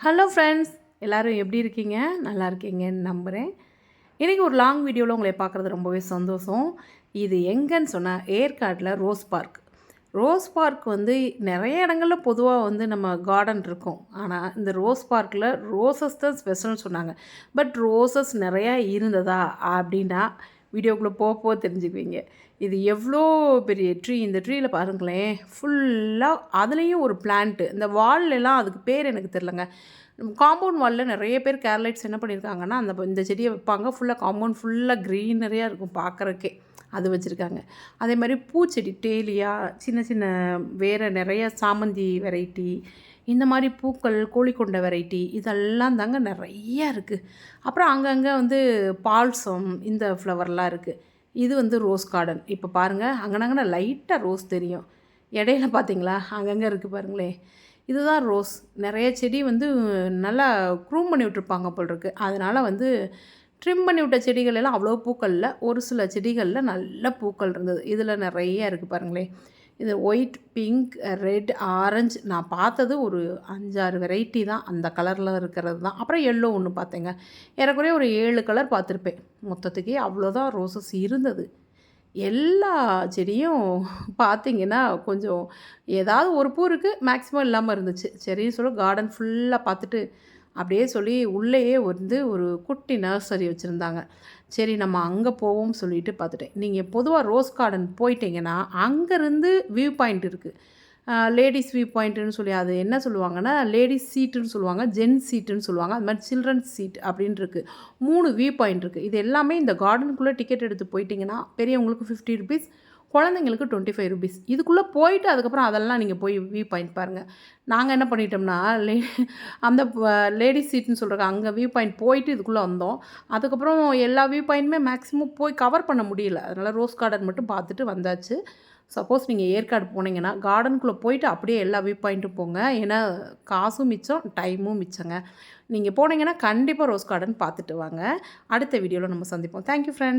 Hello friends, எல்லோரும் எப்படி இருக்கீங்க? நல்லா இருக்கீங்கன்னு நம்புகிறேன். இன்றைக்கி ஒரு லாங் வீடியோவில் உங்களை பார்க்குறது ரொம்பவே சந்தோஷம். இது எங்கேன்னு சொன்னால் ஏற்காட்டில் ரோஸ் பார்க். ரோஸ் பார்க் வந்து நிறைய இடங்களில் பொதுவாக வந்து நம்ம கார்டன் இருக்கும். ஆனால் இந்த ரோஸ் பார்க்கில் ரோசஸ் தான் ஸ்பெஷல்னு சொன்னாங்க. பட் ரோசஸ் நிறையா இருந்ததா அப்படின்னா வீடியோக்குள்ளே போக தெரிஞ்சுக்குவீங்க. இது எவ்வளோ பெரிய ட்ரீ! இந்த ட்ரீயில் பாருங்களேன், ஃபுல்லாக அதுலேயும் ஒரு பிளான்ட்டு. இந்த வால்லெல்லாம் அதுக்கு பேர் எனக்கு தெரிலங்க. காம்பவுண்ட் வாலில் நிறைய பேர் கேரளைட்ஸ் என்ன பண்ணியிருக்காங்கன்னா, இந்த செடியை வைப்பாங்க. ஃபுல்லாக காம்பவுண்ட் ஃபுல்லாக க்ரீனரியாக இருக்கும் பார்க்குறக்கே. அது வச்சுருக்காங்க. அதே மாதிரி பூச்செடி டேலியா, சின்ன சின்ன வேறு நிறைய சாமந்தி வெரைட்டி, இந்த மாதிரி பூக்கள், கோழிக்கொண்டை வெரைட்டி இதெல்லாம் தாங்க நிறையா இருக்குது. அப்புறம் அங்கங்கே வந்து பால்சம் இந்த ஃப்ளவர்லாம் இருக்குது. இது வந்து ரோஸ் கார்டன். இப்போ பாருங்கள், அங்கனங்கன லைட்டாக ரோஸ் தெரியும். இடையில பார்த்தீங்களா அங்கங்கே இருக்குது பாருங்களேன். இதுதான் ரோஸ். நிறைய செடி வந்து நல்லா க்ரூம் பண்ணி விட்ருப்பாங்க போல் இருக்குது. அதனால் வந்து ட்ரிம் பண்ணி விட்ட செடிகள் எல்லாம் அவ்வளோ பூக்கள் இல்லை. ஒரு சில செடிகளில் நல்ல பூக்கள் இருந்தது. இதில் நிறைய இருக்குது பாருங்களேன். இது ஒயிட், பிங்க், ரெட், ஆரஞ்சு நான் பார்த்தது ஒரு 5-6 வெரைட்டி தான். அந்த கலரில் இருக்கிறது தான். அப்புறம் எல்லோ ஒன்று பார்த்தேங்க. ஏறக்குறைய ஒரு 7 கலர் பார்த்துருப்பேன். மொத்தத்துக்கே அவ்வளோதான் ரோசஸ் இருந்தது. எல்லா செடியும் பார்த்திங்கன்னா கொஞ்சம் ஏதாவது ஒரு பூ இருக்குது, மேக்ஸிமம் இல்லாமல் இருந்துச்சு. சரின்னு சொல்லி கார்டன் ஃபுல்லாக பார்த்துட்டு அப்படியே சொல்லி உள்ளேயே வந்து ஒரு குட்டி நர்சரி வச்சுருந்தாங்க. சரி நம்ம அங்கே போவோம்னு சொல்லிட்டு பார்த்துட்டேன். நீங்கள் பொதுவாக ரோஸ் கார்டன் போயிட்டீங்கன்னா அங்கேருந்து வியூ பாயிண்ட் இருக்குது. லேடிஸ் வியூ பாயிண்ட்டுன்னு சொல்லி அது என்ன சொல்லுவாங்கன்னா, லேடிஸ் சீட்டுன்னு சொல்லுவாங்க, ஜென்ஸ் சீட்டுன்னு சொல்லுவாங்க. அது மாதிரி சில்ட்ரன்ஸ் சீட் அப்படின்னு இருக்குது. 3 வியூ பாயிண்ட் இருக்குது. இது எல்லாமே இந்த கார்டனுக்குள்ளே டிக்கெட் எடுத்து போயிட்டிங்கன்னா பெரியவங்களுக்கு ₹50, குழந்தைங்களுக்கு ₹25. இதுக்குள்ளே போயிட்டு அதுக்கப்புறம் அதெல்லாம் நீங்கள் போய் வியூ பாயிண்ட் பாருங்கள். நாங்கள் என்ன பண்ணிட்டோம்னா, அந்த லேடிஸ் சீட்டுன்னு சொல்கிறாங்க அங்கே வியூ பாயிண்ட் போயிட்டு இதுக்குள்ளே வந்தோம். அதுக்கப்புறம் எல்லா வியூ பாயிண்ட்டுமே மேக்ஸிமம் போய் கவர் பண்ண முடியல. அதனால் ரோஸ் கார்டன் மட்டும் பார்த்துட்டு வந்தாச்சு. சப்போஸ் நீங்கள் ஏற்காடு போனீங்கன்னா கார்டனுக்குள்ளே போயிட்டு அப்படியே எல்லா வியூ பாயிண்ட்டும் போங்க. ஏன்னா காசும் மிச்சம், டைமும் மிச்சங்க. நீங்கள் போனீங்கன்னா கண்டிப்பாக ரோஸ் கார்டன் பார்த்துட்டு வாங்க. அடுத்த வீடியோவில் நம்ம சந்திப்போம். Thank you friends.